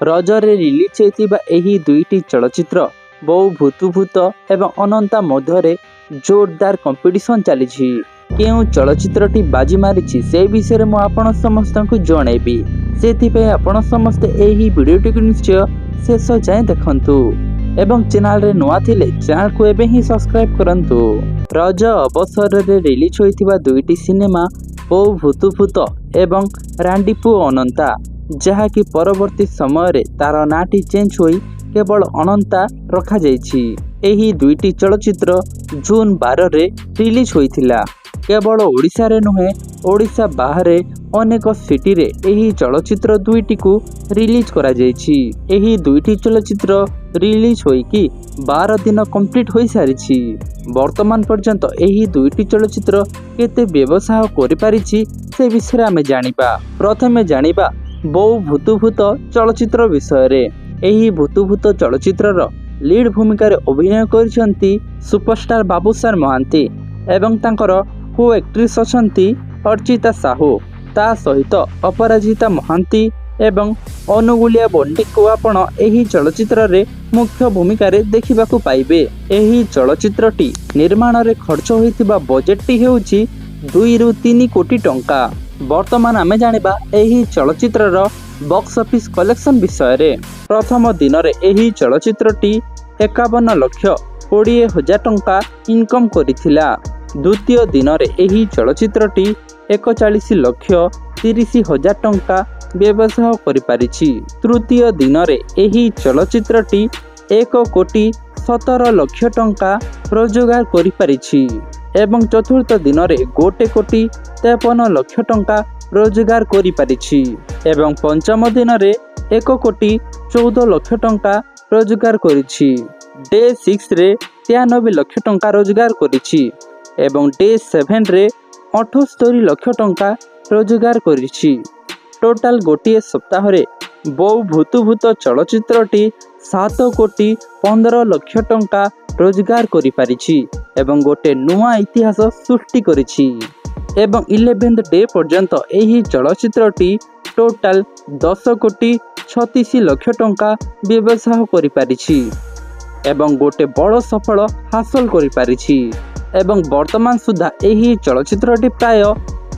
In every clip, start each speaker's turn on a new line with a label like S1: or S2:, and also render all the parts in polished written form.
S1: ରଜରେ ରିଲିଜ୍ ହୋଇଥିବା ଏହି ଦୁଇଟି ଚଳଚ୍ଚିତ୍ର ବହୁ ଭୂତଭୂତ ଏବଂ ଅନନ୍ତା ମଧ୍ୟରେ ଜୋରଦାର କମ୍ପିଟିସନ୍ ଚାଲିଛି। କେଉଁ ଚଳଚ୍ଚିତ୍ରଟି ବାଜି ମାରିଛି ସେ ବିଷୟରେ ମୁଁ ଆପଣ ସମସ୍ତଙ୍କୁ ଜଣାଇବି। ସେଥିପାଇଁ ଆପଣ ସମସ୍ତେ ଏହି ଭିଡ଼ିଓଟିକୁ ନିଶ୍ଚୟ ଶେଷ ଯାଏଁ ଦେଖନ୍ତୁ ଏବଂ ଚ୍ୟାନେଲରେ ନୂଆ ଥିଲେ ଚ୍ୟାନେଲକୁ ଏବେ ହିଁ ସବସ୍କ୍ରାଇବ୍ କରନ୍ତୁ। ରଜ ଅବସରରେ ରିଲିଜ୍ ହୋଇଥିବା ଦୁଇଟି ସିନେମା ବହୁ ଭୂତଭୂତ ଏବଂ ରାଣ୍ଡିପୁଅ ଅନନ୍ତା, ଯାହାକି ପରବର୍ତ୍ତୀ ସମୟରେ ତାର ନାଁଟି ଚେଞ୍ଜ ହୋଇ କେବଳ ଅନନ୍ତା ରଖାଯାଇଛି। ଏହି ଦୁଇଟି ଚଳଚ୍ଚିତ୍ର ଜୁନ୍ 12ରେ ରିଲିଜ୍ ହୋଇଥିଲା। କେବଳ ଓଡ଼ିଶାରେ ନୁହେଁ, ଓଡ଼ିଶା ବାହାରେ ଅନେକ ସିଟିରେ ଏହି ଚଳଚ୍ଚିତ୍ର ଦୁଇଟିକୁ ରିଲିଜ୍ କରାଯାଇଛି। ଏହି ଦୁଇଟି ଚଳଚ୍ଚିତ୍ର ରିଲିଜ୍ ହୋଇକି 12 ଦିନ କମ୍ପ୍ଲିଟ୍ ହୋଇସାରିଛି। ବର୍ତ୍ତମାନ ପର୍ଯ୍ୟନ୍ତ ଏହି ଦୁଇଟି ଚଳଚ୍ଚିତ୍ର କେତେ ବ୍ୟବସାୟ କରିପାରିଛି ସେ ବିଷୟରେ ଆମେ ଜାଣିବା। ପ୍ରଥମେ ଜାଣିବା ବହୁ ଭୂତଭୂତ ଚଳଚ୍ଚିତ୍ର ବିଷୟରେ। ଏହି ଭୂତଭୂତ ଚଳଚ୍ଚିତ୍ରର ଲିଡ୍ ଭୂମିକାରେ ଅଭିନୟ କରିଛନ୍ତି ସୁପରଷ୍ଟାର ବାବୁସାନ ମହାନ୍ତି ଏବଂ ତାଙ୍କର କୋ ଆକ୍ଟ୍ରେସ୍ ଅଛନ୍ତି ଅର୍ଚ୍ଚିତା ସାହୁ। ତା ସହିତ ଅପରାଜିତା ମହାନ୍ତି ଏବଂ ଅନୁଗୁଳିଆ ବଣ୍ଡିଙ୍କୁ ଆପଣ ଏହି ଚଳଚ୍ଚିତ୍ରରେ ମୁଖ୍ୟ ଭୂମିକାରେ ଦେଖିବାକୁ ପାଇବେ। ଏହି ଚଳଚ୍ଚିତ୍ରଟି ନିର୍ମାଣରେ ଖର୍ଚ୍ଚ ହୋଇଥିବା ବଜେଟଟି ହେଉଛି 2ରୁ 3 କୋଟି ଟଙ୍କା। ବର୍ତ୍ତମାନ ଆମେ ଜାଣିବା ଏହି ଚଳଚ୍ଚିତ୍ରର ବକ୍ସ ଅଫିସ୍ କଲେକ୍ସନ ବିଷୟରେ। ପ୍ରଥମ ଦିନରେ ଏହି ଚଳଚ୍ଚିତ୍ରଟି 51,20,000 ଟଙ୍କା ଇନକମ୍ କରିଥିଲା। ଦ୍ୱିତୀୟ ଦିନରେ ଏହି ଚଳଚ୍ଚିତ୍ରଟି 41,30,000 ଟଙ୍କା ବ୍ୟବସାୟ କରିପାରିଛି। ତୃତୀୟ ଦିନରେ ଏହି ଚଳଚ୍ଚିତ୍ରଟି 1,17,00,000 ଟଙ୍କା ରୋଜଗାର କରିପାରିଛି ଏବଂ ଚତୁର୍ଥ ଦିନରେ 1,53,00,000 ଟଙ୍କା ରୋଜଗାର କରିପାରିଛି ଏବଂ ପଞ୍ଚମ ଦିନରେ 1,14,00,000 ଟଙ୍କା ରୋଜଗାର କରିଛି। ଡେ 6ରେ 93,00,000 ଟଙ୍କା ରୋଜଗାର କରିଛି ଏବଂ ଡେ 7ରେ 78,00,000 ଟଙ୍କା ରୋଜଗାର କରିଛି। ଟୋଟାଲ ଗୋଟିଏ ସପ୍ତାହରେ ବହୁ ଭୂତଭୂତ ଚଳଚ୍ଚିତ୍ରଟି 7,15,00,000 ଟଙ୍କା ରୋଜଗାର କରିପାରିଛି ଏବଂ ଗୋଟେ ନୂଆ ଇତିହାସ ସୃଷ୍ଟି କରିଛି ଏବଂ 11th ଡେ ପର୍ଯ୍ୟନ୍ତ ଏହି ଚଳଚ୍ଚିତ୍ରଟି ଟୋଟାଲ 10,36,00,000 ଟଙ୍କା ବ୍ୟବସାୟ କରିପାରିଛି ଏବଂ ଗୋଟେ ବଡ଼ ସଫଳ ହାସଲ କରିପାରିଛି ଏବଂ ବର୍ତ୍ତମାନ ସୁଦ୍ଧା ଏହି ଚଳଚ୍ଚିତ୍ରଟି ପ୍ରାୟ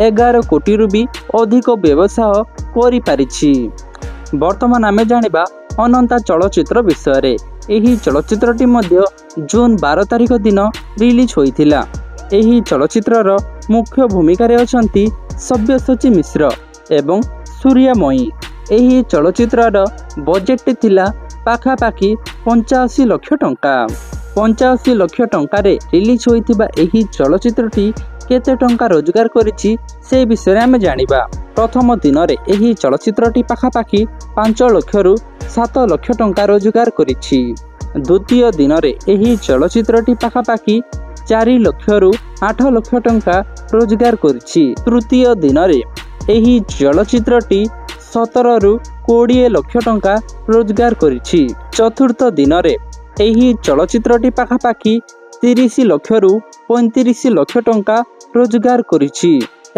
S1: 11 କୋଟିରୁ ବି ଅଧିକ ବ୍ୟବସାୟ କରିପାରିଛି। ବର୍ତ୍ତମାନ ଆମେ ଜାଣିବା ଅନନ୍ତା ଚଳଚ୍ଚିତ୍ର ବିଷୟରେ। ଏହି ଚଳଚ୍ଚିତ୍ରଟି ମଧ୍ୟ ଜୁନ୍ 12 ତାରିଖ ଦିନ ରିଲିଜ୍ ହୋଇଥିଲା। ଏହି ଚଳଚ୍ଚିତ୍ରର ମୁଖ୍ୟ ଭୂମିକାରେ ଅଛନ୍ତି ସବ୍ୟସାଚୀ ମିଶ୍ର ଏବଂ ସୂର୍ଯ୍ୟମୟୀ। ଏହି ଚଳଚ୍ଚିତ୍ରର ବଜେଟଟି ଥିଲା ପାଖାପାଖି 85,00,000 ଟଙ୍କା। 85,00,000 ଟଙ୍କାରେ ରିଲିଜ୍ ହୋଇଥିବା ଏହି ଚଳଚ୍ଚିତ୍ରଟି କେତେ ଟଙ୍କା ରୋଜଗାର କରିଛି ସେ ବିଷୟରେ ଆମେ ଜାଣିବା। ପ୍ରଥମ ଦିନରେ ଏହି ଚଳଚ୍ଚିତ୍ରଟି ପାଖାପାଖି 5,00,000ରୁ 7,00,000 ଟଙ୍କା ରୋଜଗାର କରିଛି। ଦ୍ୱିତୀୟ ଦିନରେ ଏହି ଚଳଚ୍ଚିତ୍ରଟି ପାଖାପାଖି 4,00,000ରୁ 8,00,000 ଟଙ୍କା ରୋଜଗାର କରିଛି। ତୃତୀୟ ଦିନରେ ଏହି ଚଳଚ୍ଚିତ୍ରଟି 17ରୁ 20,00,000 ଟଙ୍କା ରୋଜଗାର କରିଛି। ଚତୁର୍ଥ ଦିନରେ ଏହି ଚଳଚ୍ଚିତ୍ରଟି ପାଖାପାଖି 30,00,000ରୁ 35,00,000 ଟଙ୍କା ରୋଜଗାର କରିଛି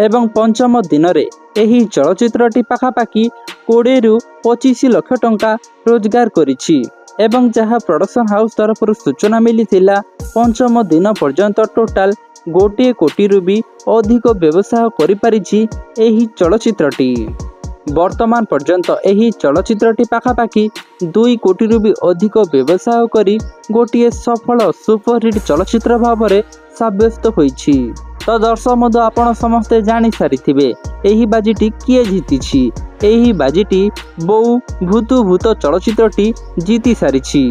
S1: ଏବଂ ପଞ୍ଚମ ଦିନରେ ଏହି ଚଳଚ୍ଚିତ୍ରଟି ପାଖାପାଖି 20ରୁ 25,00,000 ଟଙ୍କା ରୋଜଗାର କରିଛି ଏବଂ ଯାହା ପ୍ରଡକ୍ସନ ହାଉସ୍ ତରଫରୁ ସୂଚନା ମିଳିଥିଲା ପଞ୍ଚମ ଦିନ ପର୍ଯ୍ୟନ୍ତ ଟୋଟାଲ 1 କୋଟିରୁ ବି ଅଧିକ ବ୍ୟବସାୟ କରିପାରିଛି ଏହି ଚଳଚ୍ଚିତ୍ରଟି। ବର୍ତ୍ତମାନ ପର୍ଯ୍ୟନ୍ତ ଏହି ଚଳଚ୍ଚିତ୍ରଟି ପାଖାପାଖି 2 କୋଟିରୁ ବି ଅଧିକ ବ୍ୟବସାୟ କରି ଗୋଟିଏ ସଫଳ ସୁପରହିଟ୍ ଚଳଚ୍ଚିତ୍ର ଭାବରେ ସାବ୍ୟସ୍ତ ହୋଇଛି। ତ ଦର୍ଶକ ବନ୍ଧୁ, ଆପଣ ସମସ୍ତେ ଜାଣିସାରିଥିବେ ଏହି ବାଜିଟି କିଏ ଜିତିଛି। ଏହି ବାଜିଟି ବହୁ ଭୂତଭୂତ ଚଳଚ୍ଚିତ୍ରଟି ଜିତି ସାରିଛି,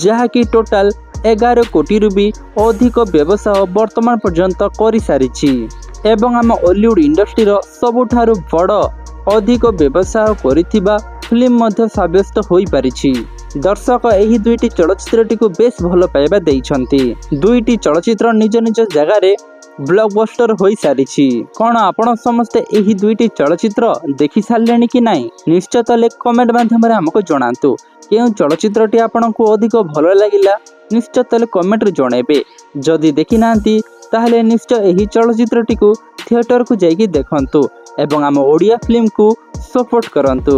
S1: ଯାହାକି ଟୋଟାଲ 11 କୋଟିରୁ ବି ଅଧିକ ବ୍ୟବସାୟ ବର୍ତ୍ତମାନ ପର୍ଯ୍ୟନ୍ତ କରିସାରିଛି ଏବଂ ଆମ ଓଲିଉଡ୍ ଇଣ୍ଡଷ୍ଟ୍ରିର ସବୁଠାରୁ ବଡ଼ ଅଧିକ ବ୍ୟବସାୟ କରିଥିବା ଫିଲ୍ମ ମଧ୍ୟ ସାବ୍ୟସ୍ତ ହୋଇପାରିଛି। ଦର୍ଶକ ଏହି ଦୁଇଟି ଚଳଚ୍ଚିତ୍ରଟିକୁ ବେଶ୍ ଭଲ ପାଇବା ଦେଇଛନ୍ତି। ଦୁଇଟି ଚଳଚ୍ଚିତ୍ର ନିଜ ନିଜ ଜାଗାରେ ବ୍ଲକବଷ୍ଟର ହୋଇସାରିଛି। କ'ଣ ଆପଣ ସମସ୍ତେ ଏହି ଦୁଇଟି ଚଳଚ୍ଚିତ୍ର ଦେଖି ସାରିଲେଣି କି ନାହିଁ? ନିଶ୍ଚୟ ତାହେଲେ କମେଣ୍ଟ ମାଧ୍ୟମରେ ଆମକୁ ଜଣାନ୍ତୁ। କେଉଁ ଚଳଚ୍ଚିତ୍ରଟି ଆପଣଙ୍କୁ ଅଧିକ ଭଲ ଲାଗିଲା ନିଶ୍ଚୟ ତାହେଲେ କମେଣ୍ଟରେ ଜଣାଇବେ। ଯଦି ଦେଖିନାହାନ୍ତି ତାହେଲେ ନିଶ୍ଚୟ ଏହି ଚଳଚ୍ଚିତ୍ରଟିକୁ ଥିଏଟରକୁ ଯାଇକି ଦେଖନ୍ତୁ ଏବଂ ଆମ ଓଡ଼ିଆ ଫିଲ୍ମକୁ ସପୋର୍ଟ କରନ୍ତୁ।